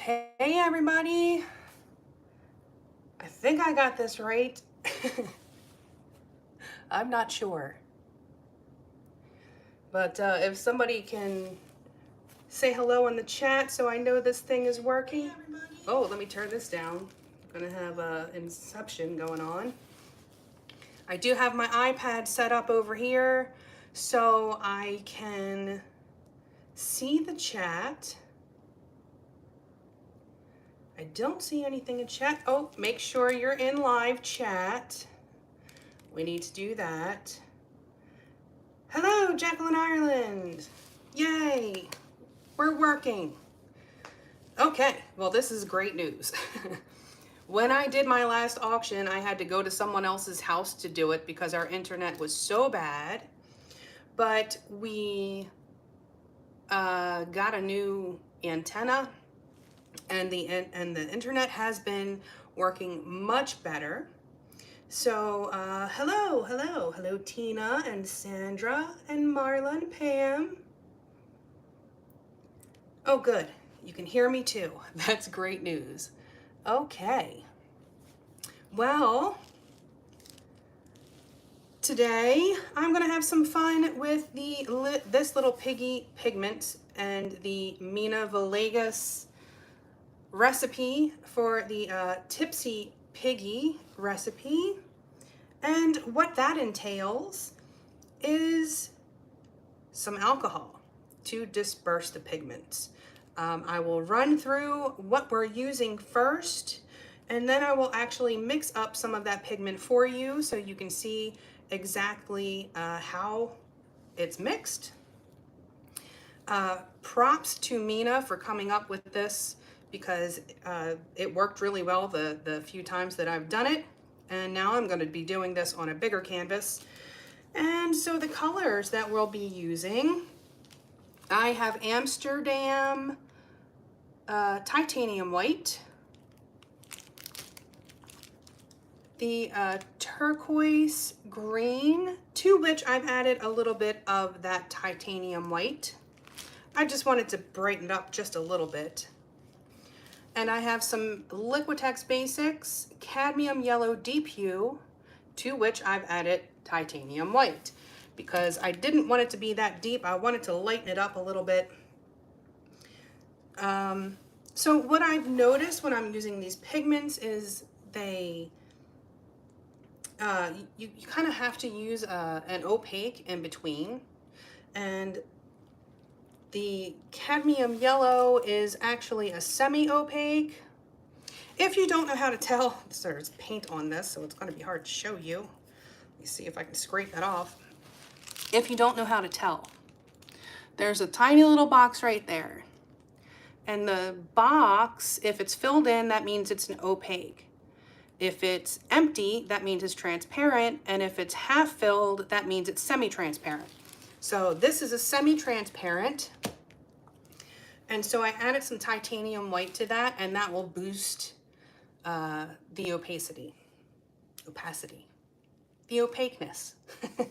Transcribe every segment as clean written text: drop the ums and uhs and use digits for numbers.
Hey everybody, I think I got this right. I'm not sure. But if somebody can say hello in the chat so I know this thing is working. Hey oh, let me turn this down. I'm gonna have Inception going on. I do have my iPad set up over here so I can see the chat. I don't see anything in chat. Oh, make sure you're in live chat. We need to do that. Hello, Jacqueline Ireland. Yay, we're working. Okay, well, this is great news. When I did my last auction, I had to go to someone else's house to do it because our internet was so bad. But we got a new antenna, and the internet has been working much better. So hello Tina and Sandra and Marla and Pam. Oh good, you can hear me too. That's great news. Okay, well, today I'm gonna have some fun with this little Piggy Pigment and the Mina Villegas recipe for the Tipsy Piggy recipe. And what that entails is some alcohol to disperse the pigments. I will run through what we're using first, and then I will actually mix up some of that pigment for you so you can see exactly how it's mixed. Props to Mina for coming up with this because it worked really well the few times that I've done it. And now I'm going to be doing this on a bigger canvas. And so the colors that we'll be using, I have Amsterdam titanium white, the turquoise green, to which I've added a little bit of that titanium white. I just wanted to brighten it up just a little bit. And I have some Liquitex Basics cadmium yellow deep hue, to which I've added titanium white because I didn't want it to be that deep. I wanted to lighten it up a little bit. So what I've noticed when I'm using these pigments is you kind of have to use an opaque in between. And the cadmium yellow is actually a semi-opaque. If you don't know how to tell, there's paint on this, so it's going to be hard to show you. Let me see if I can scrape that off. If you don't know how to tell, there's a tiny little box right there. And the box, if it's filled in, that means it's an opaque. If it's empty, that means it's transparent. And if it's half filled, that means it's semi-transparent. So this is a semi-transparent. And so I added some titanium white to that, and that will boost the opacity, the opaqueness. I'm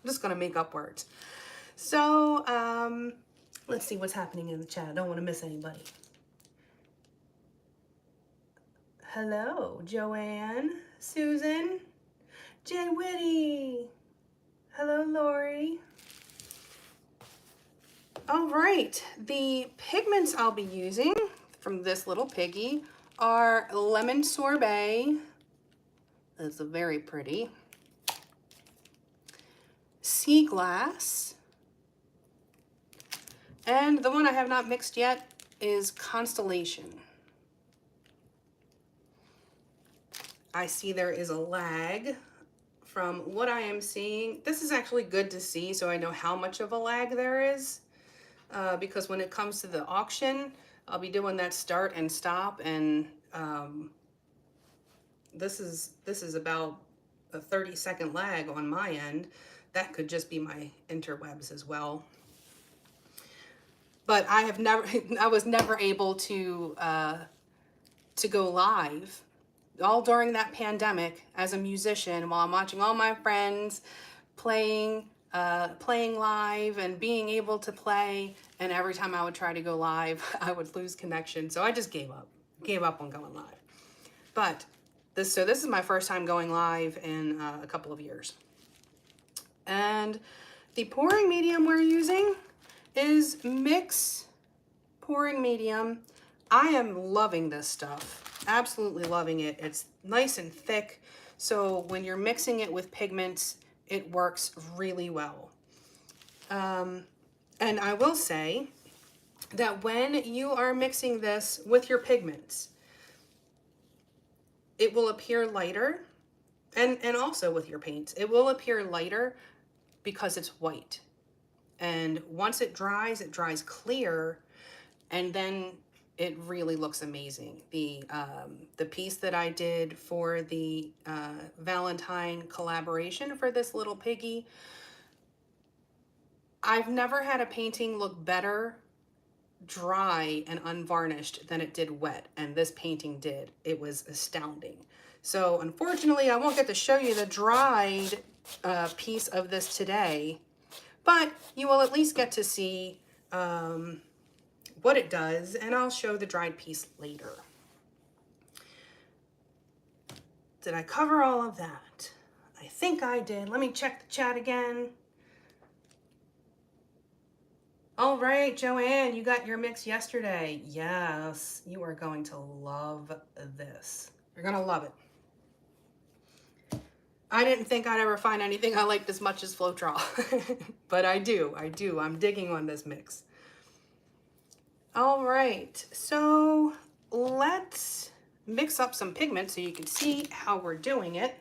just gonna make up words. So let's see what's happening in the chat. I don't want to miss anybody. Hello, Joanne, Susan, Jay Whitty. Hello, Lori. All right, the pigments I'll be using from this little piggy are lemon sorbet. That's very pretty. Sea glass. And the one I have not mixed yet is Constellation. I see there is a lag from what I am seeing. This is actually good to see so I know how much of a lag there is. Because when it comes to the auction, I'll be doing that start and stop, and this is about a 30-second lag on my end. That could just be my interwebs as well. But I was never able to go live all during that pandemic as a musician while I'm watching all my friends playing playing live and being able to play, and every time I would try to go live, I would lose connection. So I just gave up on going live. But this is my first time going live in a couple of years. And the pouring medium we're using is Mix pouring medium. I am loving this stuff, absolutely loving it. It's nice and thick, so when you're mixing it with pigments, it works really well. And I will say that when you are mixing this with your pigments, it will appear lighter, and also with your paints, it will appear lighter because it's white. And once it dries clear, and then it really looks amazing. The piece that I did for the Valentine collaboration for this little piggy, I've never had a painting look better dry and unvarnished than it did wet, and this painting did. It was astounding. So unfortunately, I won't get to show you the dried piece of this today, but you will at least get to see what it does, and I'll show the dried piece later. Did I cover all of that? I think I did. Let me check the chat again. All right, Joanne, you got your mix yesterday. Yes, you are going to love this. You're gonna love it. I didn't think I'd ever find anything I liked as much as Floetrol, but I do. I'm digging on this mix. All right, so let's mix up some pigment so you can see how we're doing it.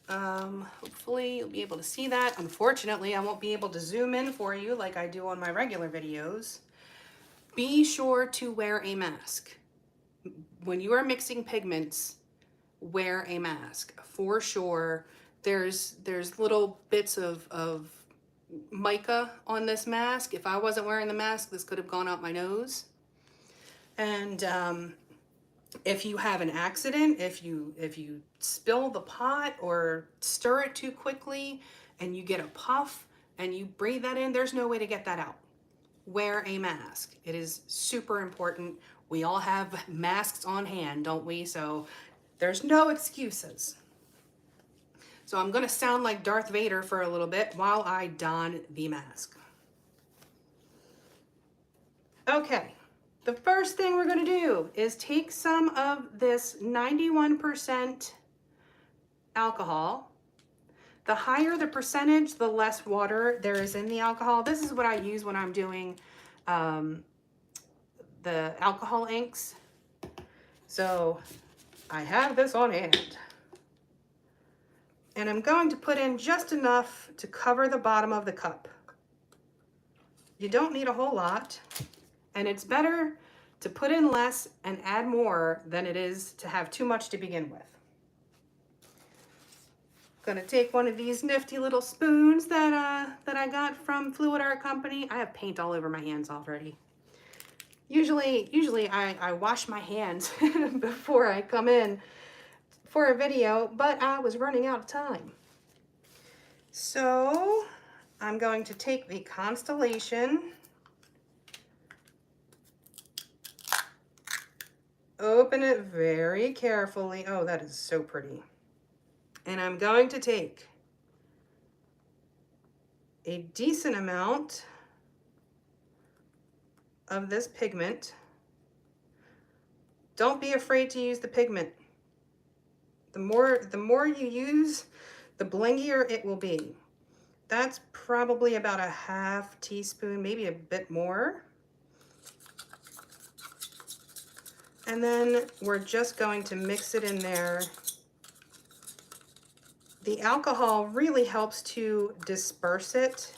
Hopefully you'll be able to see that. Unfortunately, I won't be able to zoom in for you like I do on my regular videos. Be sure to wear a mask. When you are mixing pigments, wear a mask for sure. There's little bits of mica on this mask. If I wasn't wearing the mask, this could have gone out my nose. And if you have an accident, if you spill the pot or stir it too quickly and you get a puff and you breathe that in, there's no way to get that out. Wear a mask. It is super important. We all have masks on hand, don't we? So there's no excuses. So I'm gonna sound like Darth Vader for a little bit while I don the mask. Okay. The first thing we're going to do is take some of this 91% alcohol. The higher the percentage, the less water there is in the alcohol. This is what I use when I'm doing the alcohol inks. So I have this on hand. And I'm going to put in just enough to cover the bottom of the cup. You don't need a whole lot. And it's better to put in less and add more than it is to have too much to begin with. I'm gonna take one of these nifty little spoons that I got from Fluid Art Company. I have paint all over my hands already. Usually I wash my hands before I come in for a video, but I was running out of time. So I'm going to take the Constellation, open it very carefully. Oh, that is so pretty. And I'm going to take a decent amount of this pigment. Don't be afraid to use the pigment. The more you use, the blingier it will be. That's probably about a half teaspoon, maybe a bit more. And then we're just going to mix it in there. The alcohol really helps to disperse it.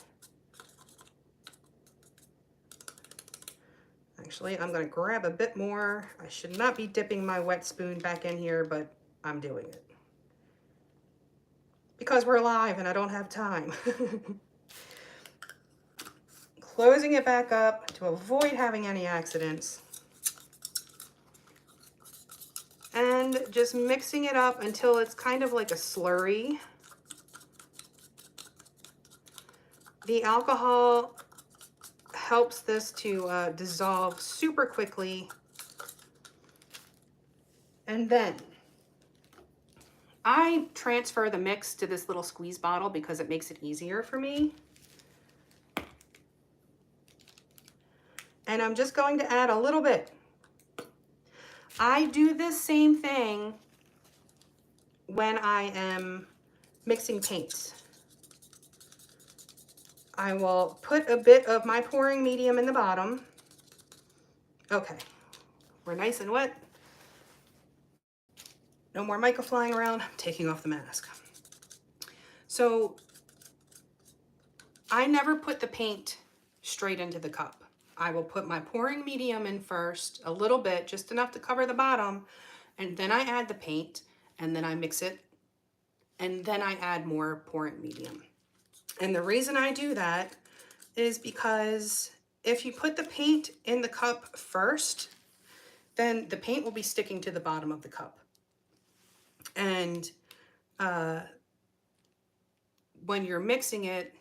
Actually, I'm going to grab a bit more. I should not be dipping my wet spoon back in here, but I'm doing it. Because we're live and I don't have time. Closing it back up to avoid having any accidents. And just mixing it up until it's kind of like a slurry. The alcohol helps this to dissolve super quickly. And then I transfer the mix to this little squeeze bottle because it makes it easier for me. And I'm just going to add a little bit. I do this same thing when I am mixing paints. I will put a bit of my pouring medium in the bottom. Okay, we're nice and wet. No more mica flying around. I'm taking off the mask. So I never put the paint straight into the cup. I will put my pouring medium in first, a little bit, just enough to cover the bottom, and then I add the paint, and then I mix it, and then I add more pouring medium. And the reason I do that is because if you put the paint in the cup first, then the paint will be sticking to the bottom of the cup. And when you're mixing it,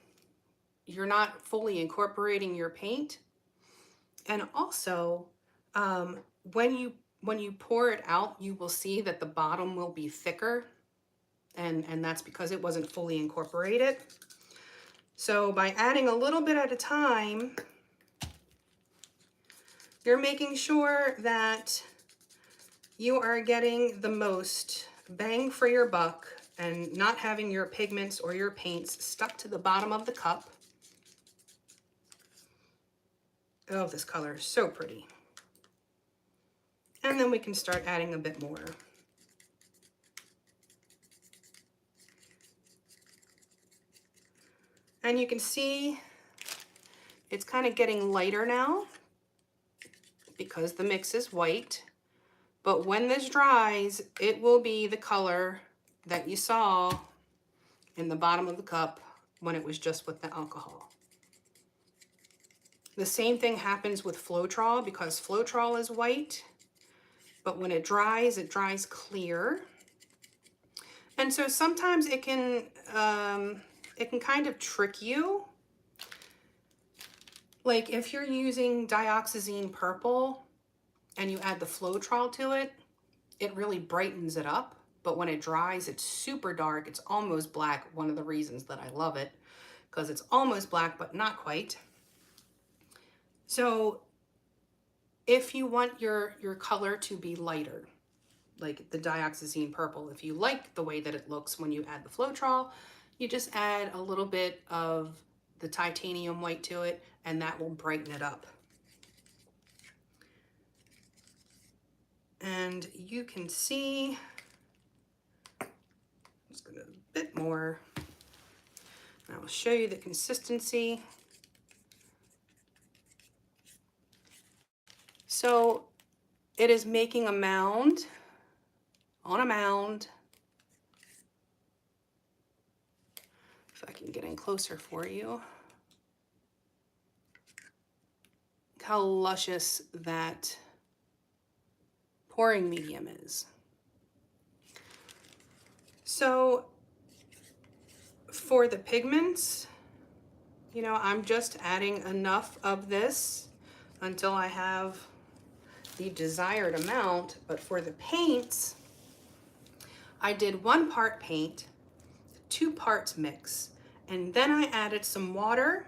you're not fully incorporating your paint. And also, when you pour it out, you will see that the bottom will be thicker, and that's because it wasn't fully incorporated. So by adding a little bit at a time, you're making sure that you are getting the most bang for your buck and not having your pigments or your paints stuck to the bottom of the cup. Oh, this color is so pretty. And then we can start adding a bit more. And you can see it's kind of getting lighter now because the mix is white. But when this dries, it will be the color that you saw in the bottom of the cup when it was just with the alcohol. The same thing happens with Floetrol because Floetrol is white, but when it dries clear. And so sometimes it can kind of trick you. Like if you're using dioxazine purple and you add the Floetrol to it, it really brightens it up. But when it dries, it's super dark. It's almost black. One of the reasons that I love it, because it's almost black, but not quite. So if you want your color to be lighter, like the dioxazine purple, if you like the way that it looks when you add the Floetrol, you just add a little bit of the titanium white to it, and that will brighten it up. And you can see, just gonna a bit more. And I'll show you the consistency. So it is making a mound on a mound. If I can get in closer for you. Look how luscious that pouring medium is. So for the pigments, you know, I'm just adding enough of this until I have the desired amount. But for the paints, I did 1 part paint, 2 parts mix, and then I added some water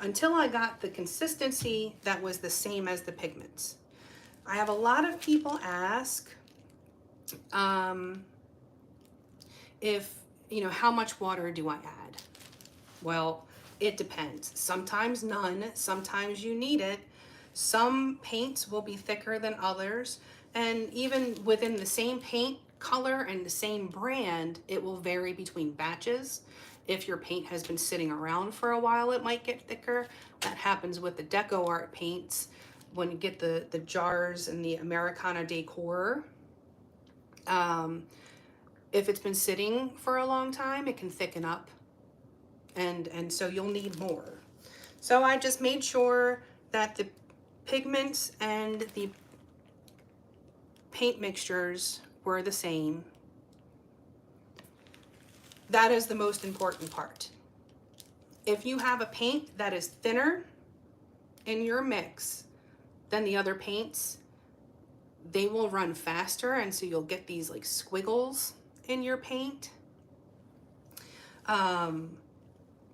until I got the consistency that was the same as the pigments. I have a lot of people ask if, you know, how much water do I add? Well, it depends. Sometimes none, sometimes you need it. Some paints will be thicker than others, and even within the same paint color and the same brand, it will vary between batches. If your paint has been sitting around for a while, it might get thicker. That happens with the Deco Art paints when you get the jars and the Americana Decor. If it's been sitting for a long time, it can thicken up, and so you'll need more. So I just made sure that the pigments and the paint mixtures were the same. That is the most important part. If you have a paint that is thinner in your mix than the other paints, they will run faster, and so you'll get these like squiggles in your paint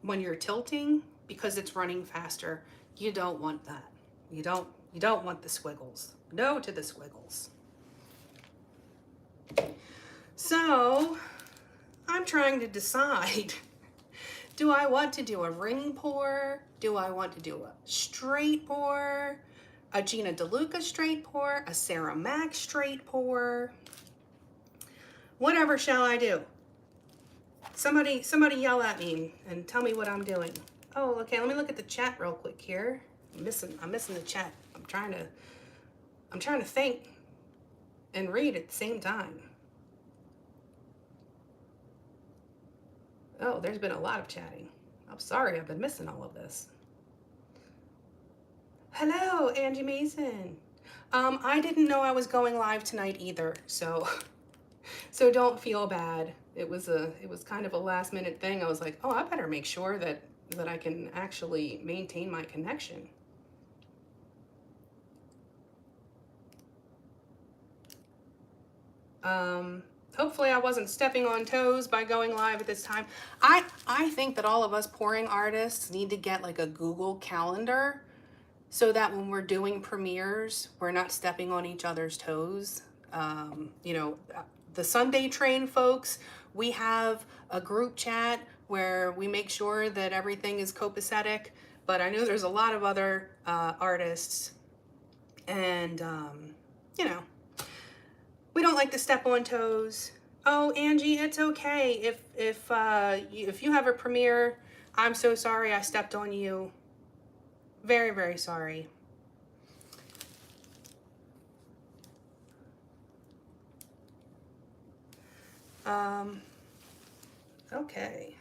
when you're tilting because it's running faster. You don't want that. You don't want the squiggles. No to the squiggles. So I'm trying to decide, do I want to do a ring pour? Do I want to do a straight pour? A Gina DeLuca straight pour? A Sarah Mac straight pour? Whatever shall I do? Somebody yell at me and tell me what I'm doing. Oh, okay, let me look at the chat real quick here. I'm missing the chat. I'm trying to think and read at the same time. Oh, there's been a lot of chatting. I'm sorry, I've been missing all of this. Hello, Angie Mason. I didn't know I was going live tonight either, so don't feel bad. It was kind of a last minute thing. I was like, oh, I better make sure that I can actually maintain my connection. Hopefully I wasn't stepping on toes by going live at this time. I think that all of us pouring artists need to get like a Google Calendar so that when we're doing premieres, we're not stepping on each other's toes. You know, the Sunday Train folks, we have a group chat where we make sure that everything is copacetic, but I know there's a lot of other artists, and you know, we don't like to step on toes. Oh, Angie, it's okay. If you have a premiere, I'm so sorry I stepped on you. Very, very sorry. Okay.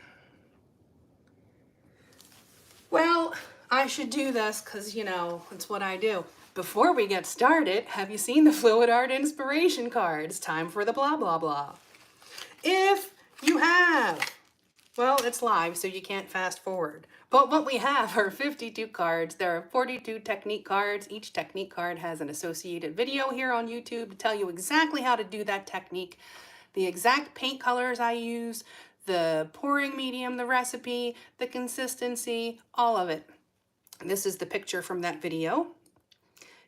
Well, I should do this because, you know, it's what I do. Before we get started, have you seen the Fluid Art Inspiration cards? Time for the blah, blah, blah. If you have, well, it's live, so you can't fast forward. But what we have are 52 cards. There are 42 technique cards. Each technique card has an associated video here on YouTube to tell you exactly how to do that technique, the exact paint colors I use, the pouring medium, the recipe, the consistency, all of it. This is the picture from that video.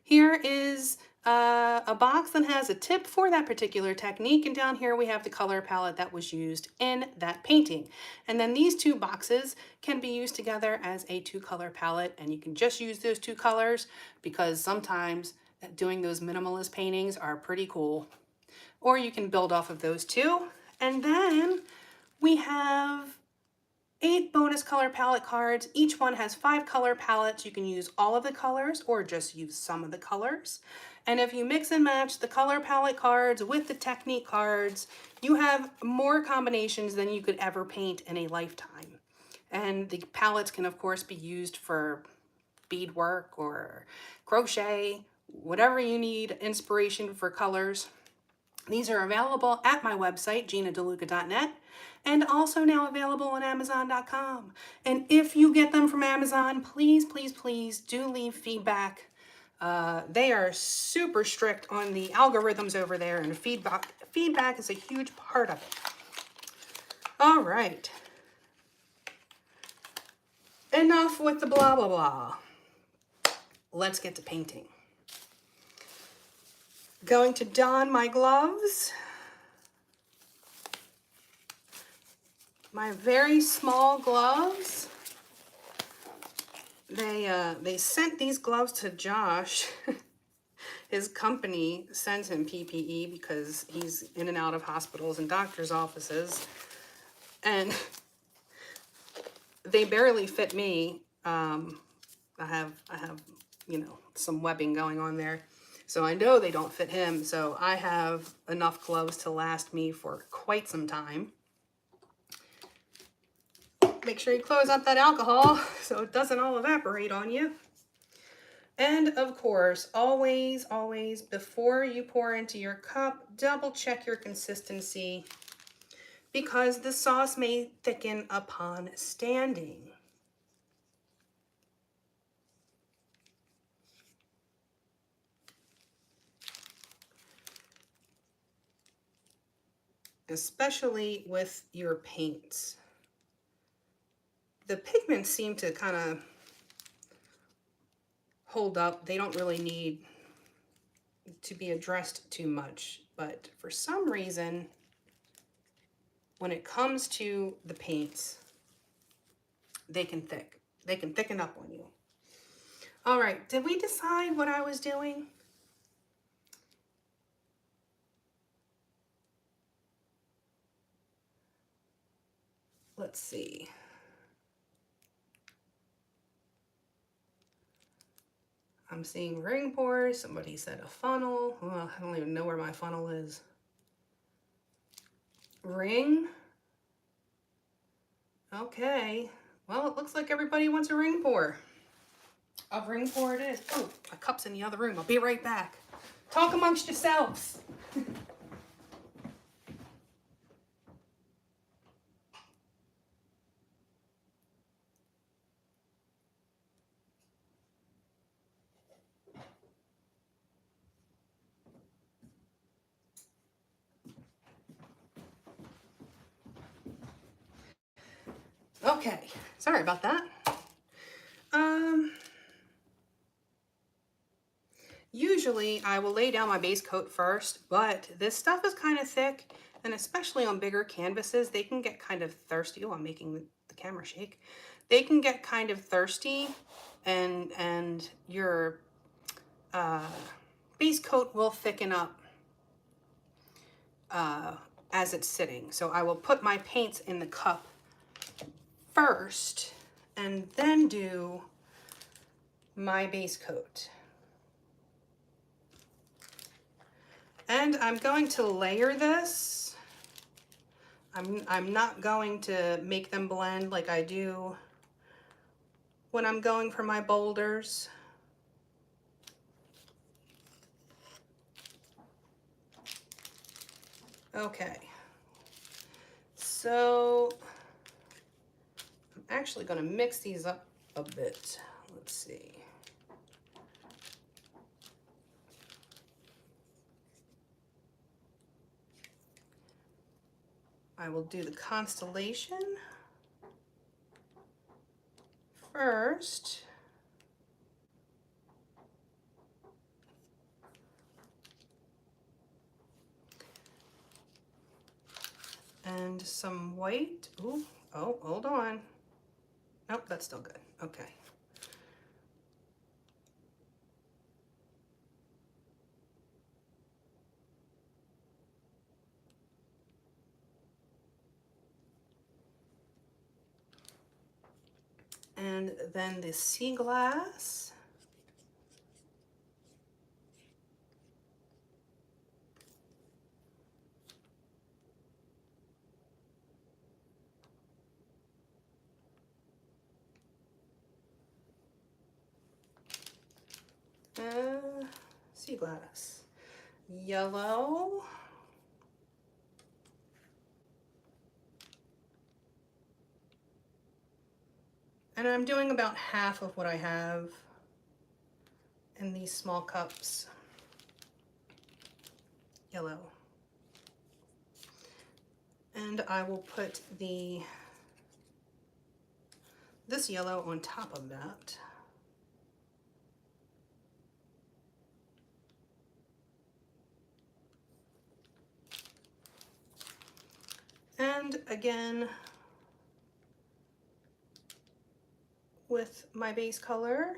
Here is a box that has a tip for that particular technique, and down here we have the color palette that was used in that painting. And then these two boxes can be used together as a 2-color palette, and you can just use those 2 colors because sometimes doing those minimalist paintings are pretty cool. Or you can build off of those 2. And then we have 8 bonus color palette cards. Each one has 5 color palettes. You can use all of the colors or just use some of the colors. And if you mix and match the color palette cards with the technique cards, you have more combinations than you could ever paint in a lifetime. And the palettes can, of course, be used for beadwork or crochet, whatever you need inspiration for colors. These are available at my website, ginadeluca.net, and also now available on Amazon.com. And if you get them from Amazon, please, please, please do leave feedback. They are super strict on the algorithms over there, and feedback is a huge part of it. All right. Enough with the blah, blah, blah. Let's get to painting. Going to don my gloves. My very small gloves. They sent these gloves to Josh. His company sends him PPE because he's in and out of hospitals and doctors' offices. And they barely fit me. I have, you know, some webbing going on there. So I know they don't fit him. So I have enough gloves to last me for quite some time. Make sure you close up that alcohol so it doesn't all evaporate on you. And of course, always, always, before you pour into your cup, double check your consistency because the sauce may thicken upon standing. especially with your paints. The pigments seem to kind of hold up. They don't really need to be addressed too much, but for some reason, when it comes to the paints, they can thicken up on you. All right, did we decide what I was doing? Let's see. I'm seeing ring pores. Somebody said a funnel. Well, I don't even know where my funnel is. Ring. Okay. Well, it looks like everybody wants a ring pour. A ring pour it is. Oh, my cup's in the other room. I'll be right back. Talk amongst yourselves. Okay. Sorry about that. Usually I will lay down my base coat first, but this stuff is kind of thick, and especially on bigger canvases, they can get kind of thirsty. Oh, I'm making the camera shake. They can get kind of thirsty, and your base coat will thicken up as it's sitting. So I will put my paints in the cup first, and then do my base coat. And I'm going to layer this. I'm not going to make them blend like I do when I'm going for my boulders. Okay. So I'm actually going to mix these up a bit. Let's see. I will do the constellation first. And some white. Ooh, oh, hold on. Nope, that's still good. Okay. And then the sea glass. Sea glass. Yellow. And I'm doing about half of what I have in these small cups. Yellow. And I will put this yellow on top of that. And again, with my base color,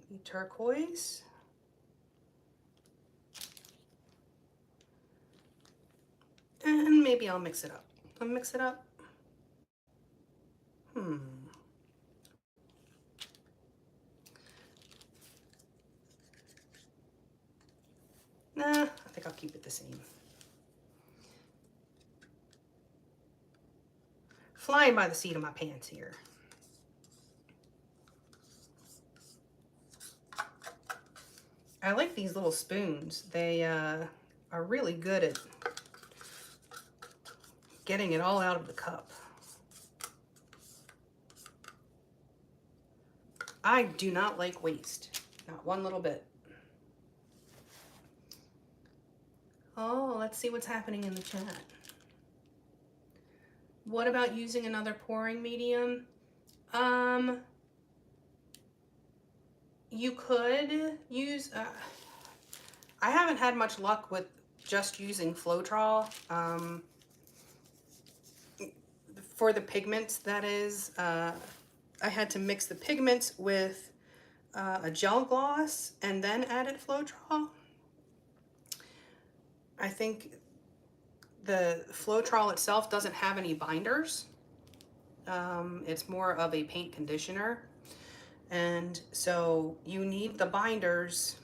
the turquoise. And maybe I'll mix it up. I'll mix it up. Nah, I think I'll keep it the same. Flying by the seat of my pants here. I like these little spoons. They are really good at getting it all out of the cup. I do not like waste, not one little bit. Oh, let's see what's happening in the chat. What about using another pouring medium? You could use, I haven't had much luck with just using Floetrol. For the pigments, that is, I had to mix the pigments with a gel gloss and then added Floetrol. I think the Floetrol itself doesn't have any binders. It's more of a paint conditioner. And so you need the binders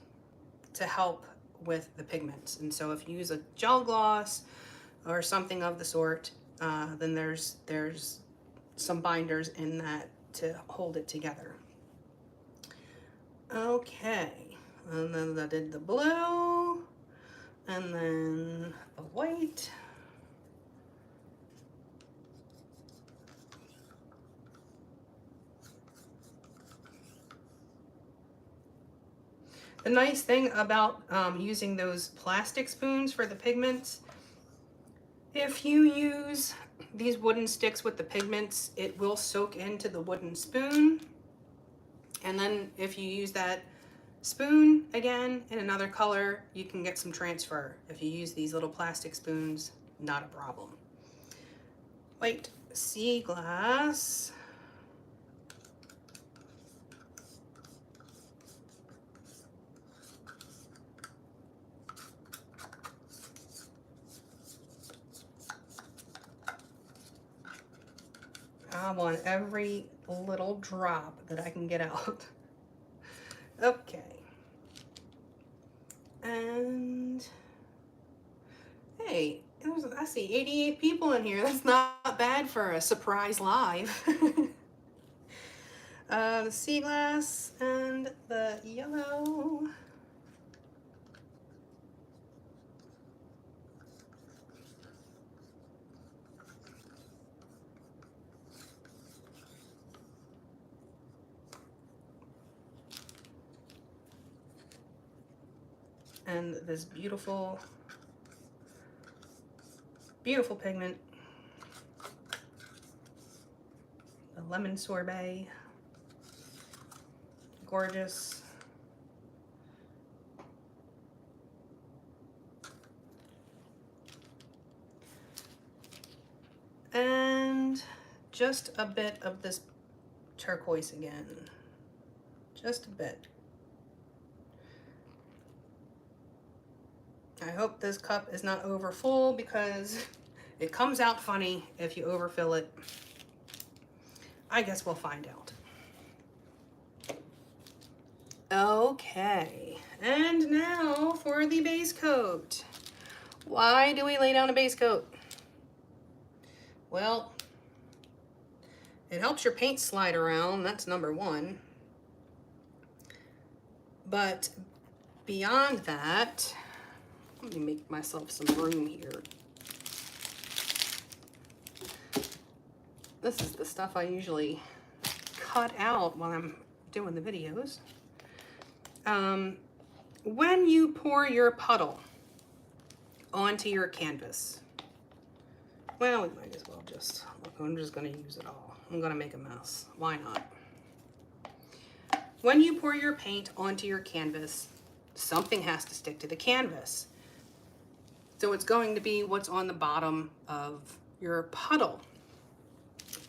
to help with the pigments. And so if you use a gel gloss or something of the sort, then there's some binders in that to hold it together. Okay, and then I did the blue, and then the white. The nice thing about using those plastic spoons for the pigments, if you use these wooden sticks with the pigments, it will soak into the wooden spoon. And then if you use that spoon again in another color, you can get some transfer. If you use these little plastic spoons, not a problem. White sea glass. I want every little drop that I can get out. Okay. And hey, I see 88 people in here. That's not bad for a surprise live. The sea glass and the yellow. And this beautiful, beautiful pigment. The lemon sorbet. Gorgeous. And just a bit of this turquoise again. Just a bit. I hope this cup is not over full because it comes out funny if you overfill it. I guess we'll find out. Okay, and now for the base coat. Why do we lay down a base coat? Well, it helps your paint slide around, that's number one. But beyond that, let me make myself some room here. This is the stuff I usually cut out while I'm doing the videos. When you pour your puddle onto your canvas, well, we might as well just, look, I'm just gonna use it all. I'm gonna make a mess, why not? When you pour your paint onto your canvas, something has to stick to the canvas. So it's going to be what's on the bottom of your puddle.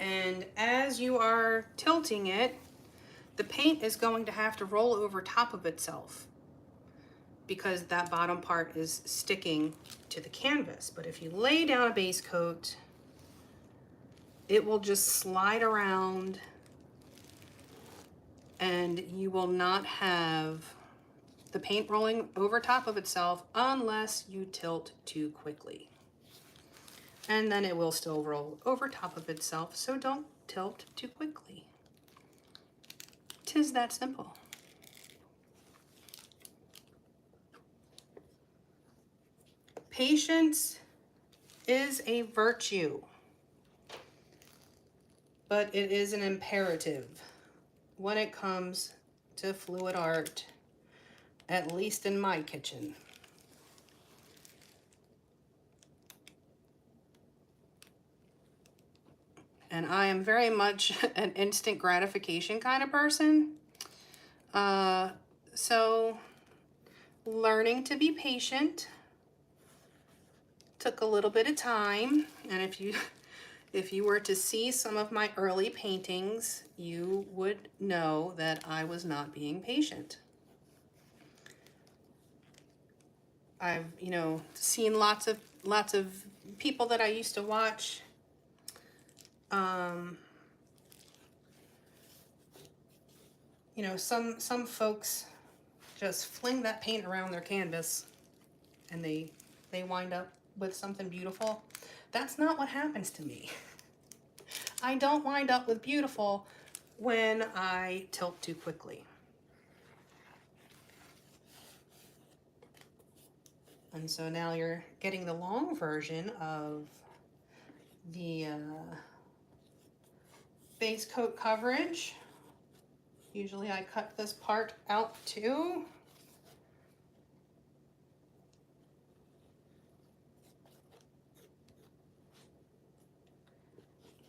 And as you are tilting it, the paint is going to have to roll over top of itself because that bottom part is sticking to the canvas. But if you lay down a base coat, it will just slide around and you will not have the paint rolling over top of itself unless you tilt too quickly. And then it will still roll over top of itself, so don't tilt too quickly. 'Tis that simple. Patience is a virtue, but it is an imperative when it comes to fluid art, at least in my kitchen. and I am very much an instant gratification kind of person. So learning to be patient took a little bit of time, and if you were to see some of my early paintings, you would know that I was not being patient. I've, seen lots of people that I used to watch. Some folks just fling that paint around their canvas and they wind up with something beautiful. That's not what happens to me. I don't wind up with beautiful when I tilt too quickly. And so now you're getting the long version of the base coat coverage. Usually I cut this part out too.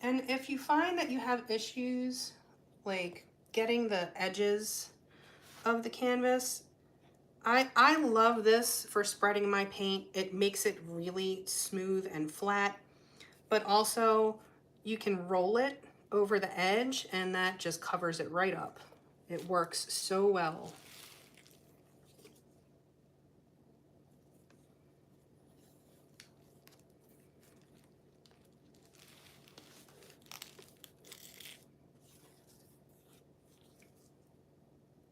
And if you find that you have issues like getting the edges of the canvas, I love this for spreading my paint. It makes it really smooth and flat, but also you can roll it over the edge and that just covers it right up. It works so well.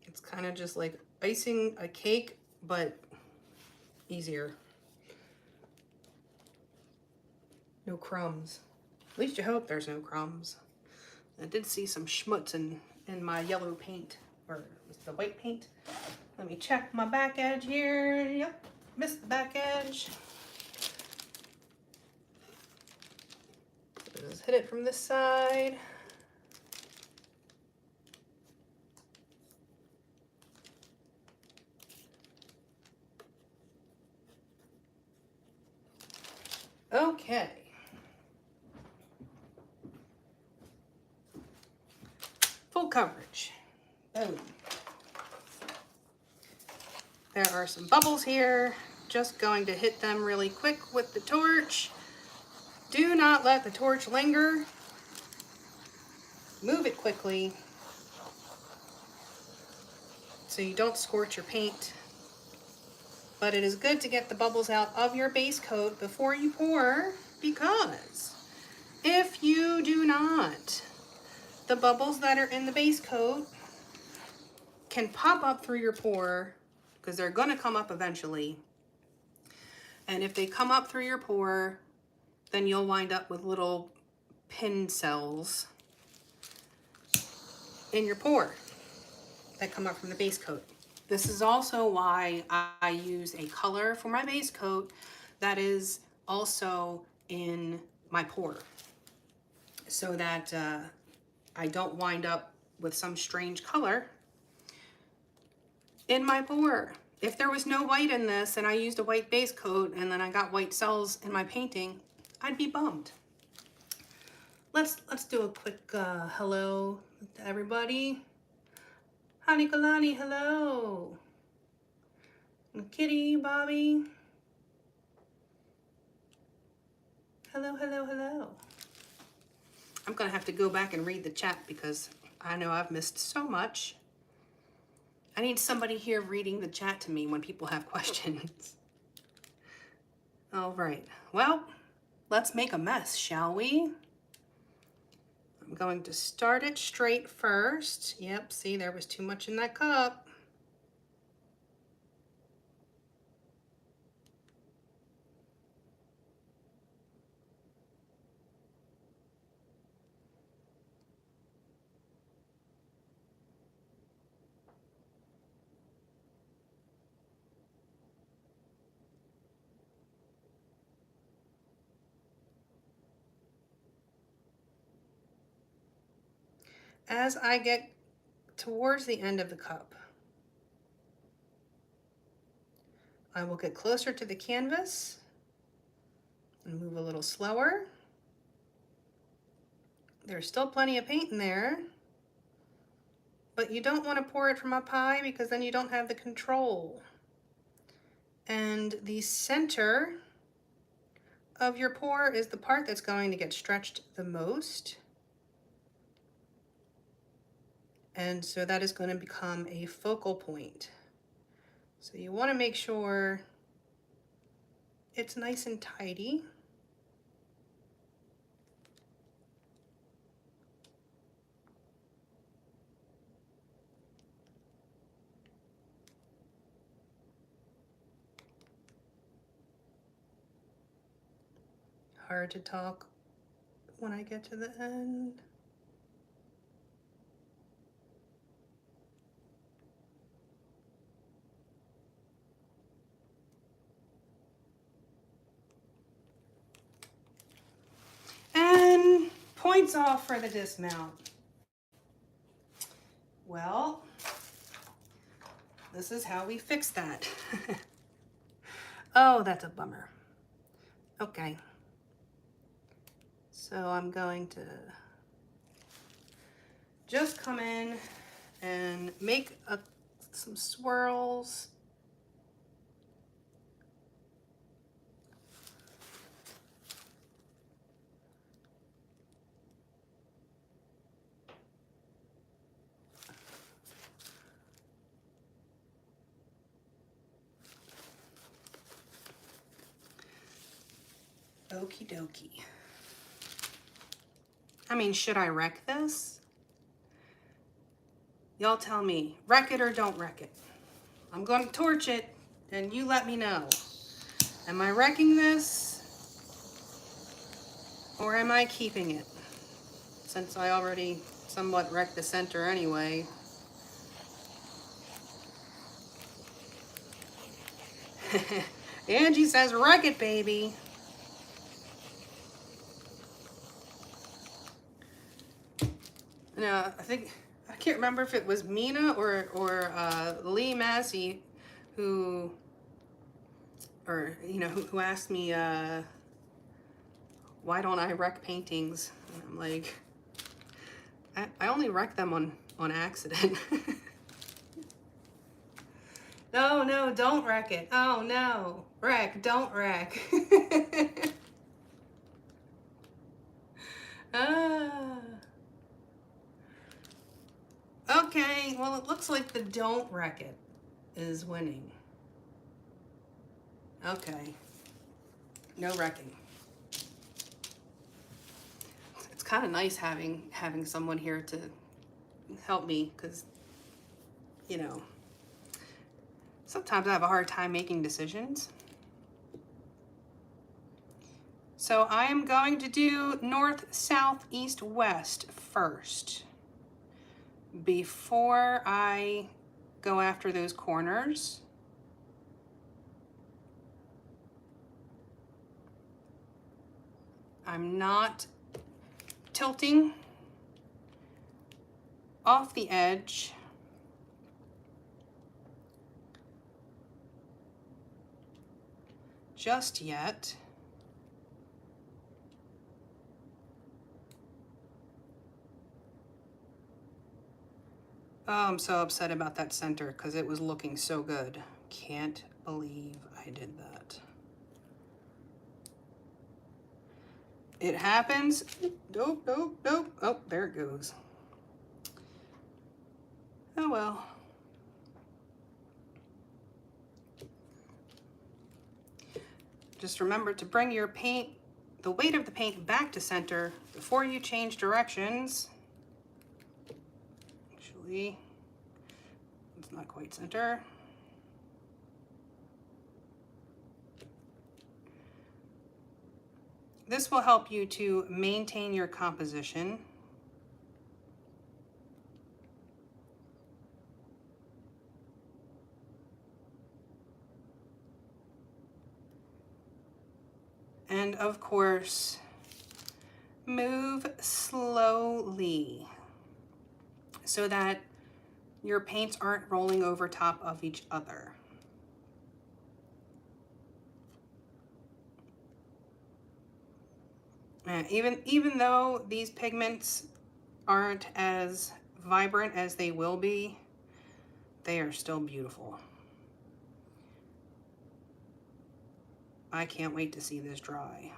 It's kind of just like icing a cake, but easier. No crumbs. At least you hope there's no crumbs. I did see some schmutz in my yellow paint, or it was the white paint. Let me check my back edge here. Yep, missed the back edge. Just hit it from this side. Okay. Full coverage. Boom. There are some bubbles here. Just going to hit them really quick with the torch. Do not let the torch linger. Move it quickly so you don't scorch your paint. But it is good to get the bubbles out of your base coat before you pour, because if you do not, the bubbles that are in the base coat can pop up through your pour, because they're going to come up eventually. And if they come up through your pour, then you'll wind up with little pin cells in your pour that come up from the base coat. This is also why I use a color for my base coat that is also in my pour, so that I don't wind up with some strange color in my pour. If there was no white in this and I used a white base coat and then I got white cells in my painting, I'd be bummed. Let's do a quick hello to everybody. Honey Kalani, hello. And Kitty, Bobby. Hello, hello, hello. I'm gonna have to go back and read the chat because I know I've missed so much. I need somebody here reading the chat to me when people have questions. All right, well, let's make a mess, shall we? I'm going to start it straight first. Yep, see, there was too much in that cup. As I get towards the end of the cup, I will get closer to the canvas and move a little slower. There's still plenty of paint in there, but you don't want to pour it from up high because then you don't have the control. And the center of your pour is the part that's going to get stretched the most. And so that is going to become a focal point. So you want to make sure it's nice and tidy. Hard to talk when I get to the end. And points off for the dismount. Well, this is how we fix that. Oh, that's a bummer. Okay. So I'm going to just come in and make some swirls. Okie dokie. I mean, should I wreck this? Y'all tell me, wreck it or don't wreck it. I'm going to torch it, and you let me know. Am I wrecking this, or am I keeping it? Since I already somewhat wrecked the center anyway. Angie says, wreck it, baby. Now, I can't remember if it was Mina or Lee Massey who asked me, why don't I wreck paintings? And I'm like, I only wreck them on accident. No, don't wreck it. Oh no, wreck, don't wreck. Okay, well it looks like the don't wreck it is winning. Okay, no wrecking. It's kind of nice having someone here to help me, because sometimes I have a hard time making decisions. So I am going to do north, south, east, west first before I go after those corners. I'm not tilting off the edge. Just yet. Oh, I'm so upset about that center because it was looking so good. Can't believe I did that. It happens. Nope. Oh, there it goes. Oh well. Just remember to bring your paint, the weight of the paint, back to center before you change directions. Actually, it's not quite center. This will help you to maintain your composition. And of course, move slowly so that your paints aren't rolling over top of each other. Even though these pigments aren't as vibrant as they will be, they are still beautiful. I can't wait to see this dry.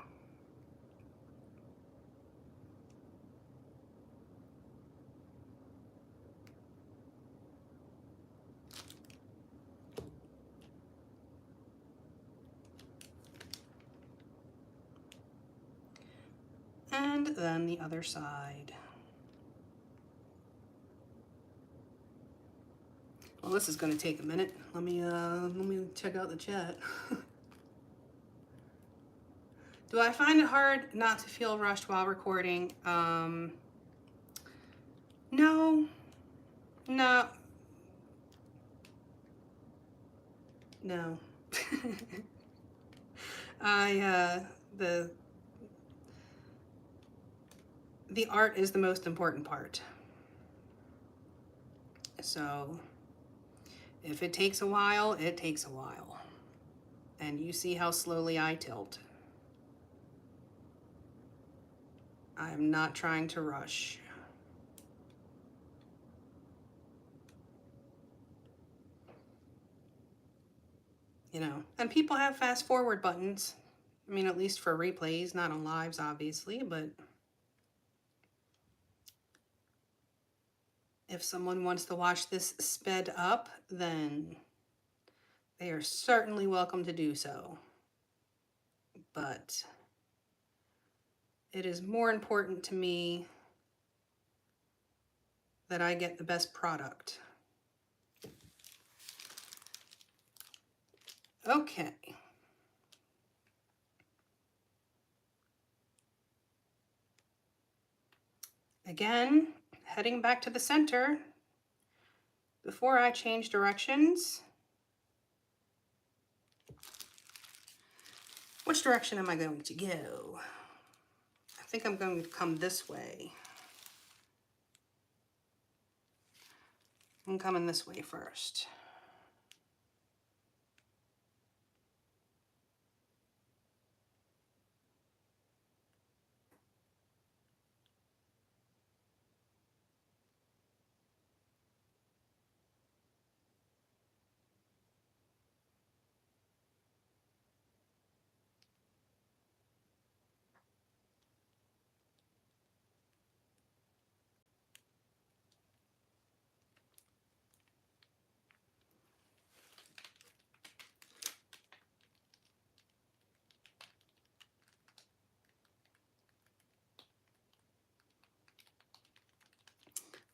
And then the other side. Well, this is going to take a minute. Let me check out the chat. Do I find it hard not to feel rushed while recording? No, no, no. The art is the most important part. So if it takes a while, it takes a while. And you see how slowly I tilt. I'm not trying to rush. You know, and people have fast forward buttons. I mean, at least for replays, not on lives, obviously, but if someone wants to watch this sped up, then they are certainly welcome to do so. But it is more important to me that I get the best product. Okay. Again, heading back to the center before I change directions. Which direction am I going to go? I think I'm going to come this way. I'm coming this way first.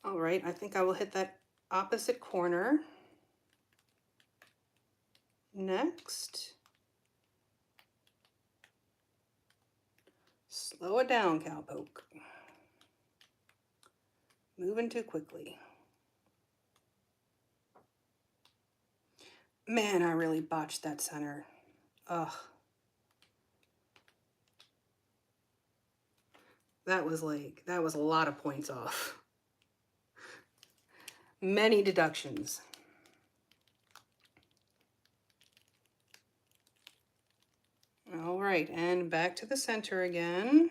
All right, I think I will hit that opposite corner next. Slow it down, cowpoke. Moving too quickly. Man, I really botched that center. Ugh. That was a lot of points off. Many deductions. All right, and back to the center again.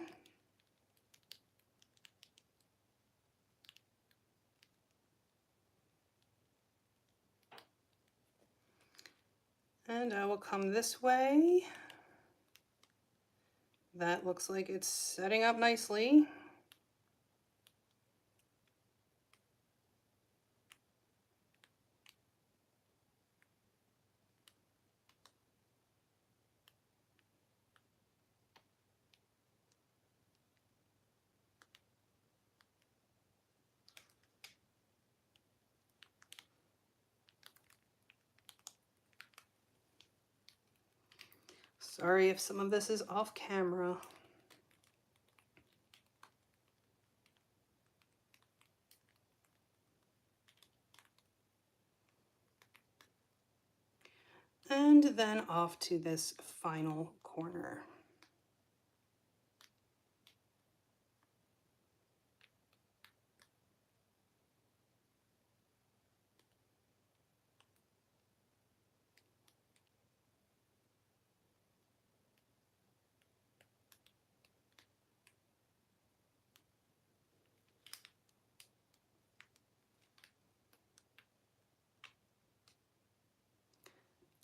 And I will come this way. That looks like it's setting up nicely. Sorry if some of this is off camera. And then off to this final corner.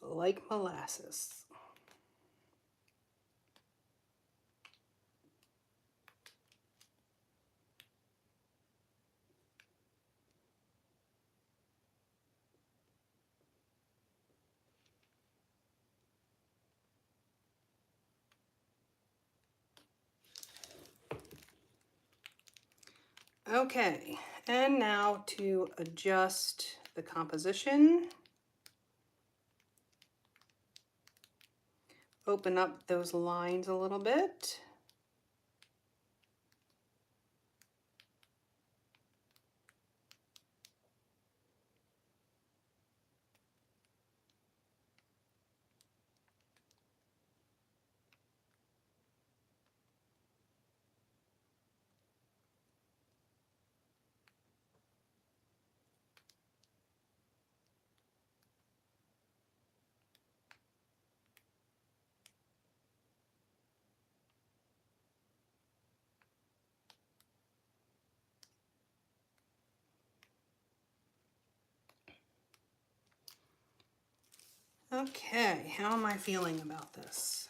like molasses. Okay, and now to adjust the composition. Open up those lines a little bit. Okay, how am I feeling about this?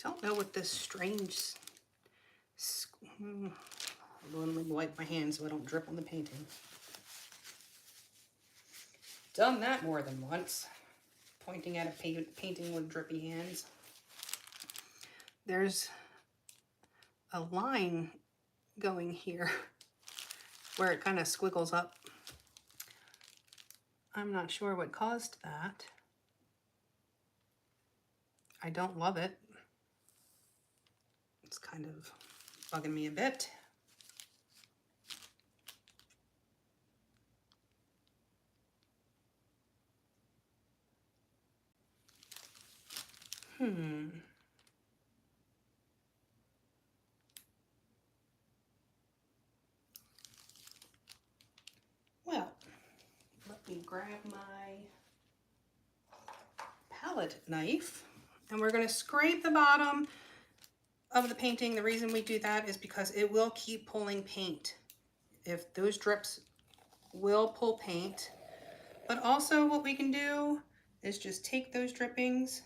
Don't know what this strange... Let me wipe my hands so I don't drip on the painting. Done that more than once. Pointing at a painting with drippy hands. There's a line going here where it kind of squiggles up. I'm not sure what caused that. I don't love it. It's kind of bugging me a bit. Well, let me grab my palette knife and we're going to scrape the bottom of the painting. The reason we do that is because it will keep pulling paint. If those drips will pull paint, but also what we can do is just take those drippings,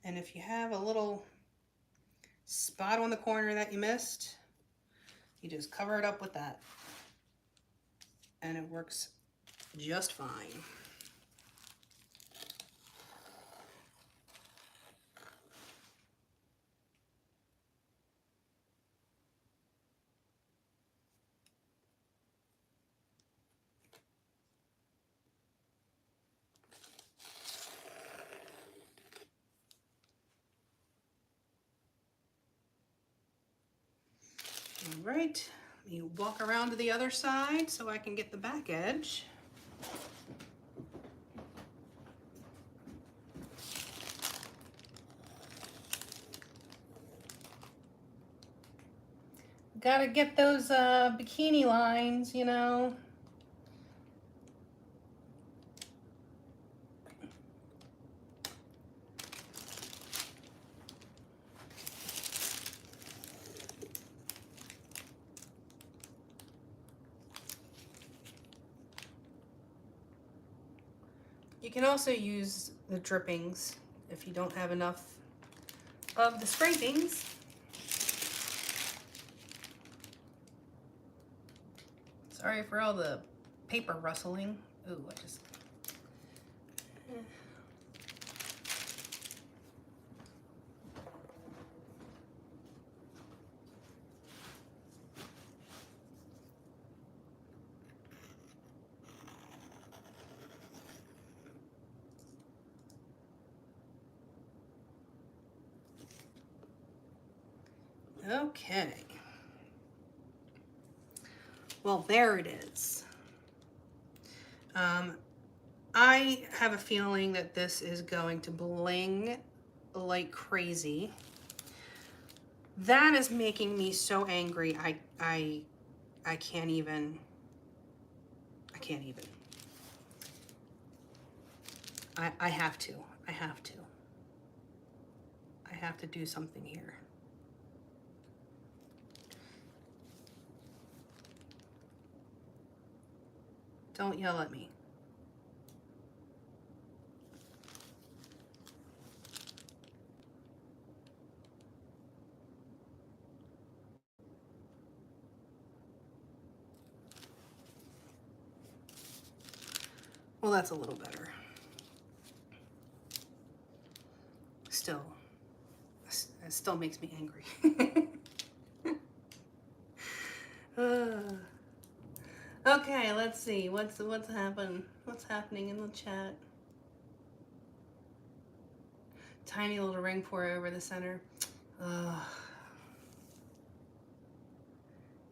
and if you have a little spot on the corner that you missed, you just cover it up with that and it works just fine. All right, let me walk around to the other side so I can get the back edge. Gotta get those bikini lines, you know. You can also use the drippings if you don't have enough of the scrapings. Sorry for all the paper rustling. Ooh, I just... Okay. Well, there it is. I have a feeling that this is going to bling like crazy. That is making me so angry. I can't even. I can't even. I have to. I have to. I have to do something here. Don't yell at me. Well, that's a little better. Still, it still makes me angry. Okay, let's see. What's happening in the chat? Tiny little ring pour over the center.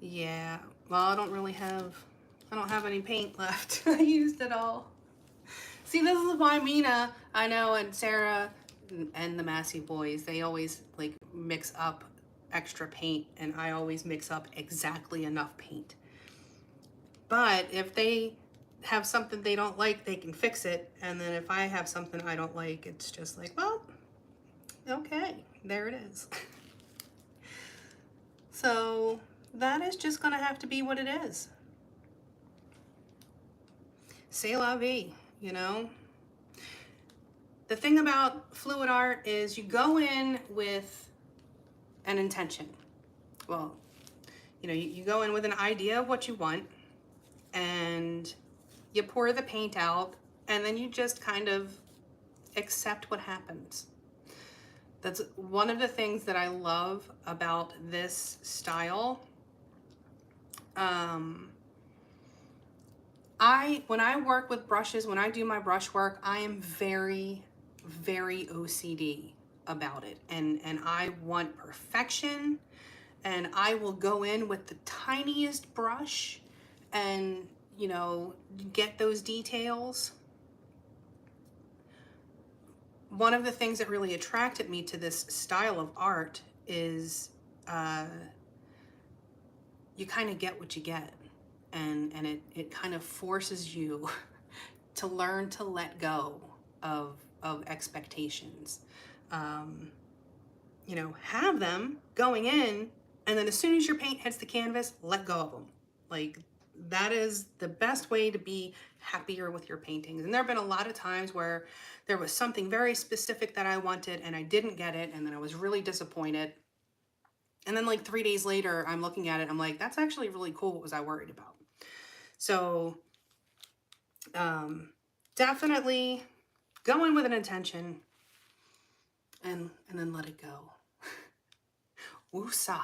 Yeah. Well, I don't have any paint left. I used it all. See, this is why Mina, I know, and Sarah and the Massey boys, they always like mix up extra paint, and I always mix up exactly enough paint. But if they have something they don't like, they can fix it. And then if I have something I don't like, it's just like, well, okay, there it is. So that is just gonna have to be what it is. C'est la vie, you know? The thing about fluid art is you go in with an intention. Well, you know, you go in with an idea of what you want, and you pour the paint out, and then you just kind of accept what happens. That's one of the things that I love about this style. When I work with brushes, when I do my brush work, I am very, very OCD about it. And I want perfection, and I will go in with the tiniest brush and, you know, get those details. One of the things that really attracted me to this style of art is you kind of get what you get, and it kind of forces you to learn to let go of expectations. You know, have them going in, and then as soon as your paint hits the canvas, let go of them. Like, that is the best way to be happier with your paintings. And there have been a lot of times where there was something very specific that I wanted and I didn't get it, and then I was really disappointed. And then like 3 days later, I'm looking at it, I'm like, that's actually really cool. What was I worried about? So definitely go in with an intention, and then let it go. Woosah.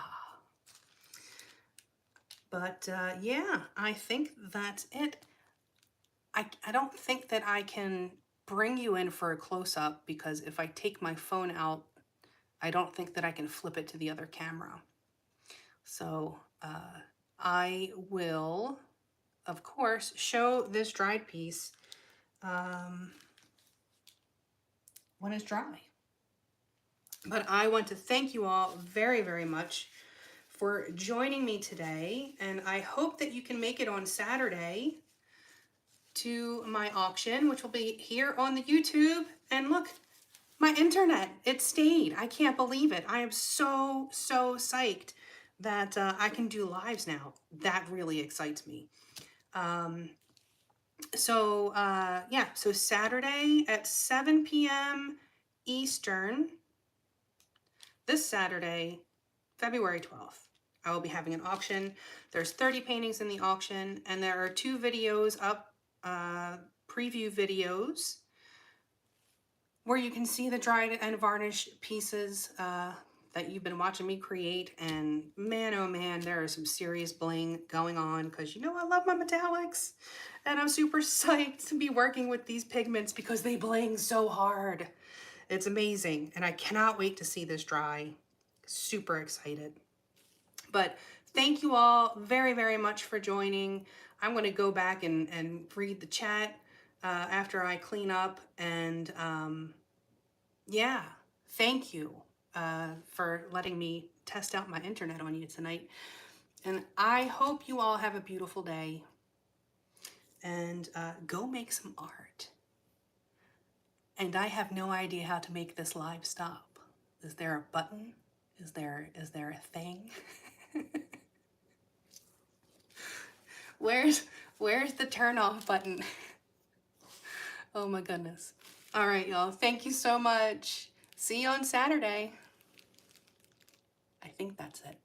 But yeah, I think that's it. I don't think that I can bring you in for a close-up, because if I take my phone out, I don't think that I can flip it to the other camera. So I will, of course, show this dried piece when it's dry. But I want to thank you all very, very much for joining me today, and I hope that you can make it on Saturday to my auction, which will be here on the YouTube. And look, my internet, it stayed. I can't believe it. I am so psyched that I can do lives now. That really excites me. Yeah, so Saturday at 7 p.m. Eastern, this Saturday, February 12th, I will be having an auction. There's 30 paintings in the auction, and there are 2 videos up, preview videos, where you can see the dried and varnished pieces that you've been watching me create. And man, oh man, there is some serious bling going on, because you know I love my metallics, and I'm super psyched to be working with these pigments because they bling so hard. It's amazing, and I cannot wait to see this dry. Super excited. But thank you all very, very much for joining. I'm going to go back and read the chat after I clean up. And yeah, thank you for letting me test out my internet on you tonight. And I hope you all have a beautiful day. And go make some art. And I have no idea how to make this live stop. Is there a button? Is there a thing? Where's the turn off button? Oh my goodness. All right, y'all. Thank you so much. See you on Saturday. I think that's it.